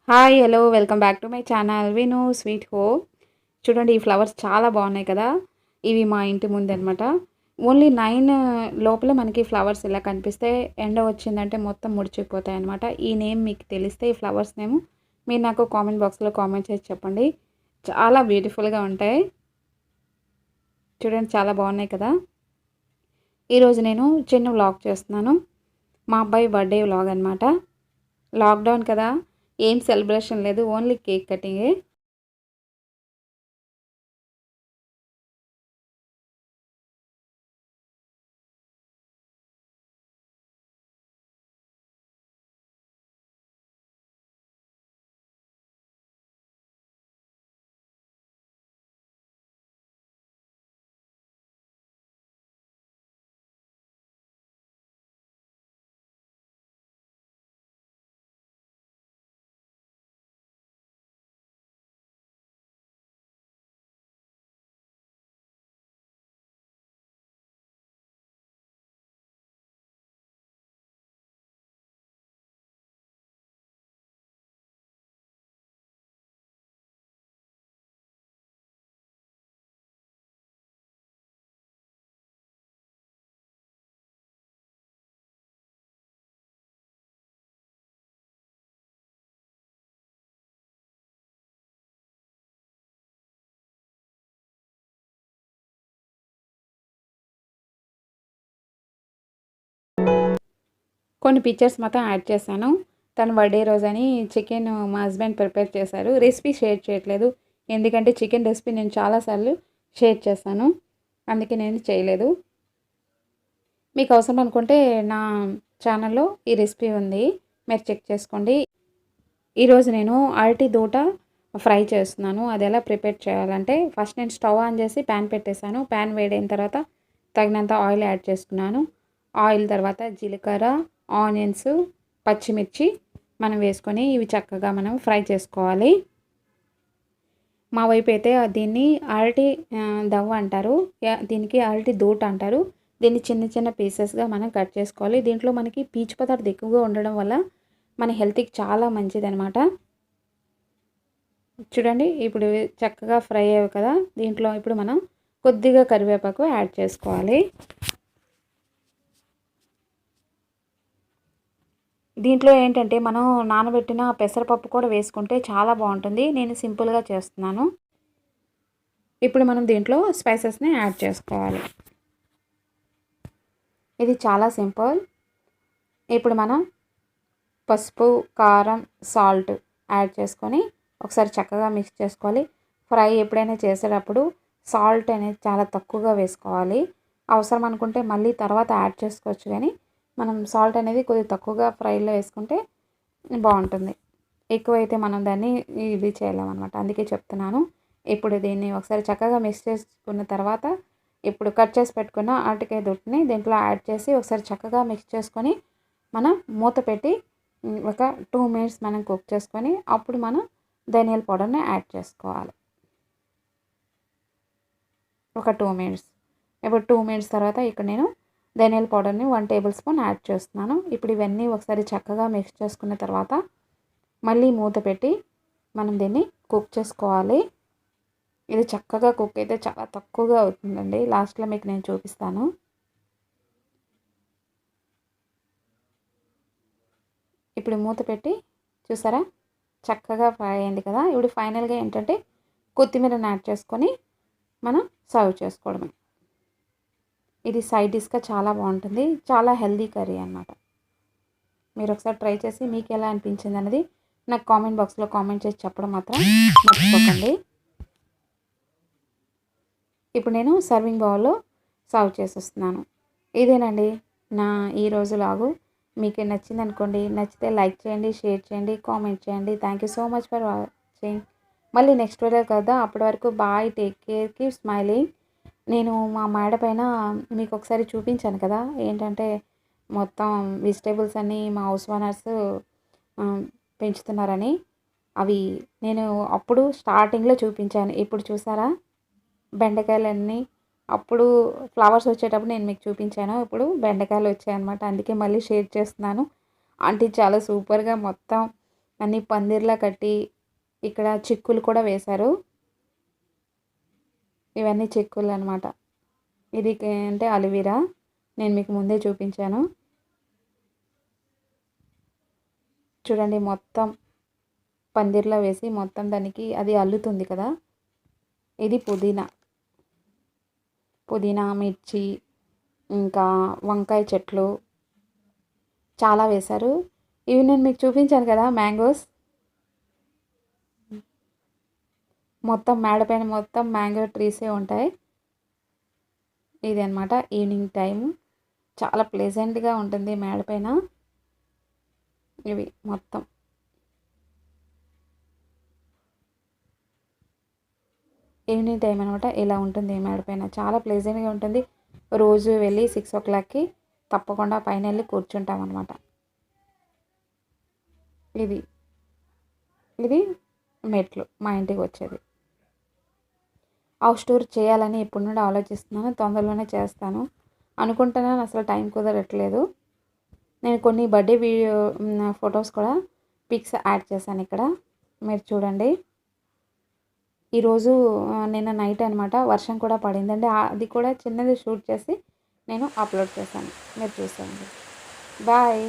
Hi hello welcome back to my channel విను sweet home. చూడండి, ఈ ఫ్లవర్స్ చాలా బాగున్నాయి కదా. ఇవి మా ఇంటి ముందు అనమాట. ఓన్లీ 9 లోపల మనకి ఫ్లవర్స్ ఇలా కనిపిస్తే ఎండ వచ్చిందంటే మొత్తం ముడిచిపోతాయి అనమాట. ఈ నేమ్ మీకు తెలిస్తే ఈ ఫ్లవర్స్ నేమ్ మీరు నాకు కామెంట్ బాక్స్లో కామెంట్ చేసి చెప్పండి. చాలా బ్యూటిఫుల్గా ఉంటాయి. చూడండి, చాలా బాగున్నాయి కదా. ఈరోజు నేను చిన్న వ్లాగ్ చేస్తున్నాను. మా అబ్బాయి బర్త్డే వ్లాగ్ అనమాట. లాక్డౌన్ కదా, ఏం సెలబ్రేషన్ లేదు, ఓన్లీ కేక్ కటింగే. కొన్ని పిక్చర్స్ మాత్రం యాడ్ చేశాను. తన బర్త్డే రోజని చికెన్ మా హస్బెండ్ ప్రిపేర్ చేశారు. రెసిపీ షేర్ చేయట్లేదు, ఎందుకంటే చికెన్ రెసిపీ నేను చాలాసార్లు షేర్ చేశాను, అందుకే నేను చేయలేదు. మీకు అవసరం అనుకుంటే నా ఛానల్లో ఈ రెసిపీ ఉంది, మీరు చెక్ చేసుకోండి. ఈరోజు నేను అరటి దూట ఫ్రై చేస్తున్నాను. అది ఎలా ప్రిపేర్ చేయాలంటే, ఫస్ట్ నేను స్టవ్ ఆన్ చేసి ప్యాన్ పెట్టేశాను. ప్యాన్ వేడైన తర్వాత తగినంత ఆయిల్ యాడ్ చేసుకున్నాను. ఆయిల్ తర్వాత జీలకర్ర, ఆనియన్స్, పచ్చిమిర్చి మనం వేసుకొని ఇవి చక్కగా మనం ఫ్రై చేసుకోవాలి. మా వైపు అయితే దీన్ని అరటి దవ్వ అంటారు, దీనికి అరటి దూట అంటారు. దీన్ని చిన్న చిన్న పీసెస్గా మనం కట్ చేసుకోవాలి. దీంట్లో మనకి పీచు పదార్థం ఎక్కువగా ఉండడం వల్ల మన హెల్త్కి చాలా మంచిది అనమాట. చూడండి, ఇప్పుడు చక్కగా ఫ్రై అయ్యాయి కదా. దీంట్లో ఇప్పుడు మనం కొద్దిగా కరివేపాకు యాడ్ చేసుకోవాలి. దీంట్లో ఏంటంటే మనం నానబెట్టిన పెసరపప్పు కూడా వేసుకుంటే చాలా బాగుంటుంది. నేను సింపుల్గా చేస్తున్నాను. ఇప్పుడు మనం దీంట్లో స్పైసెస్ని యాడ్ చేసుకోవాలి. ఇది చాలా సింపుల్. ఇప్పుడు మనం పసుపు, కారం, సాల్ట్ యాడ్ చేసుకొని ఒకసారి చక్కగా మిక్స్ చేసుకోవాలి. ఫ్రై ఎప్పుడైనా చేసేటప్పుడు సాల్ట్ అనేది చాలా తక్కువగా వేసుకోవాలి. అవసరం అనుకుంటే మళ్ళీ తర్వాత యాడ్ చేసుకోవచ్చు, కానీ మనం సాల్ట్ అనేది కొద్దిగా తక్కువగా ఫ్రైలో వేసుకుంటే బాగుంటుంది. ఎక్కువైతే మనం దాన్ని ఇది చేయలేమన్నమాట, అందుకే చెప్తున్నాను. ఇప్పుడు దీన్ని ఒకసారి చక్కగా మిక్స్ చేసుకున్న తర్వాత ఇప్పుడు కట్ చేసి పెట్టుకున్న అరటికాయ దొట్టుని దీంట్లో యాడ్ చేసి ఒకసారి చక్కగా మిక్స్ చేసుకొని మనం మూత పెట్టి ఒక 2 మినిట్స్ మనం కుక్ చేసుకొని అప్పుడు మనం ధనియాల పౌడర్ని యాడ్ చేసుకోవాలి. ఒక 2 మినిట్స్. ఇప్పుడు 2 మినిట్స్ తర్వాత ఇక్కడ నేను ధనియాల పౌడర్ని 1 టేబుల్ స్పూన్ యాడ్ చేస్తున్నాను. ఇప్పుడు ఇవన్నీ ఒకసారి చక్కగా మిక్స్ చేసుకున్న తర్వాత మళ్ళీ మూత పెట్టి మనం దీన్ని కుక్ చేసుకోవాలి. ఇది చక్కగా కుక్ అయితే చాలా తక్కువగా అవుతుందండి. లాస్ట్లో మీకు నేను చూపిస్తాను. ఇప్పుడు మూత పెట్టి చూసారా, చక్కగా ఫ్రై అయింది కదా. ఇప్పుడు ఫైనల్గా ఏంటంటే కొత్తిమీరని యాడ్ చేసుకొని మనం సర్వ్ చేసుకోవడమే. ఇది సైడ్ డిష్గా చాలా బాగుంటుంది, చాలా హెల్దీ కర్రీ అన్నమాట. మీరు ఒకసారి ట్రై చేసి మీకు ఎలా అనిపించింది అనేది నాకు కామెంట్ బాక్స్లో కామెంట్ చేసి చెప్పడం మాత్రం మర్చిపోకండి. ఇప్పుడు నేను సర్వింగ్ బౌల్లో సర్వ్ చేసేస్తున్నాను. ఇదేనండి నా ఈరోజు లాగు. మీకు నచ్చింది అనుకోండి, నచ్చితే లైక్ చేయండి, షేర్ చేయండి, కామెంట్ చేయండి. Thank you so much for watching. మళ్ళీ నెక్స్ట్ వీడియో కదా, అప్పటి వరకు bye, take care, keep smiling. నేను మా మేడ పైన మీకు ఒకసారి చూపించాను కదా, ఏంటంటే మొత్తం వెజిటేబుల్స్ అన్నీ మా హౌస్ ఓనర్స్ పెంచుతున్నారని. అవి నేను అప్పుడు స్టార్టింగ్లో చూపించాను. ఇప్పుడు చూసారా బెండకాయలన్నీ. అప్పుడు ఫ్లవర్స్ వచ్చేటప్పుడు నేను మీకు చూపించాను, ఇప్పుడు బెండకాయలు వచ్చాయన్నమాట. అందుకే మళ్ళీ షేర్ చేస్తున్నాను. ఆంటీ చాలా సూపర్గా మొత్తం అన్నీ పందిర్లా కట్టి ఇక్కడ చిక్కులు కూడా వేశారు. ఇవన్నీ చిక్కులు అనమాట. ఇది అంటే అలోవెరా. నేను మీకు ముందే చూపించాను. చూడండి మొత్తం పందిర్లా వేసి మొత్తం దానికి అది అల్లుతుంది కదా. ఇది పుదీనా, మిర్చి, ఇంకా వంకాయ చెట్లు చాలా వేశారు. ఇవి నేను మీకు చూపించాను కదా మ్యాంగోస్. మొత్తం మేడపైన మొత్తం మ్యాంగో ట్రీసే ఉంటాయి. ఇది అనమాట ఈవినింగ్ టైం. చాలా ప్లెజెంట్గా ఉంటుంది మేడపైన. ఇవి మొత్తం ఈవినింగ్ టైం అనమాట. ఇలా ఉంటుంది మేడపైన. చాలా ప్లెజెంట్గా ఉంటుంది. రోజు వెళ్ళి 6 o'clockకి తప్పకుండా పైన వెళ్ళి కూర్చుంటాం అనమాట. ఇది మెట్లు మా ఇంటికి వచ్చేది. హౌస్ టూర్ చేయాలని ఇప్పటి నుండి ఆలోచిస్తున్నాను. తొందరలోనే చేస్తాను అనుకుంటున్నాను. అసలు టైం కుదరట్లేదు. నేను కొన్ని బర్త్డే ఫొటోస్ కూడా పిక్స్ యాడ్ చేశాను ఇక్కడ. మీరు చూడండి. ఈరోజు నిన్న నైట్ అనమాట వర్షం కూడా పడిందండి. అది కూడా చిన్నది షూట్ చేసి నేను అప్లోడ్ చేశాను. మీరు చూసేయండి. బాయ్.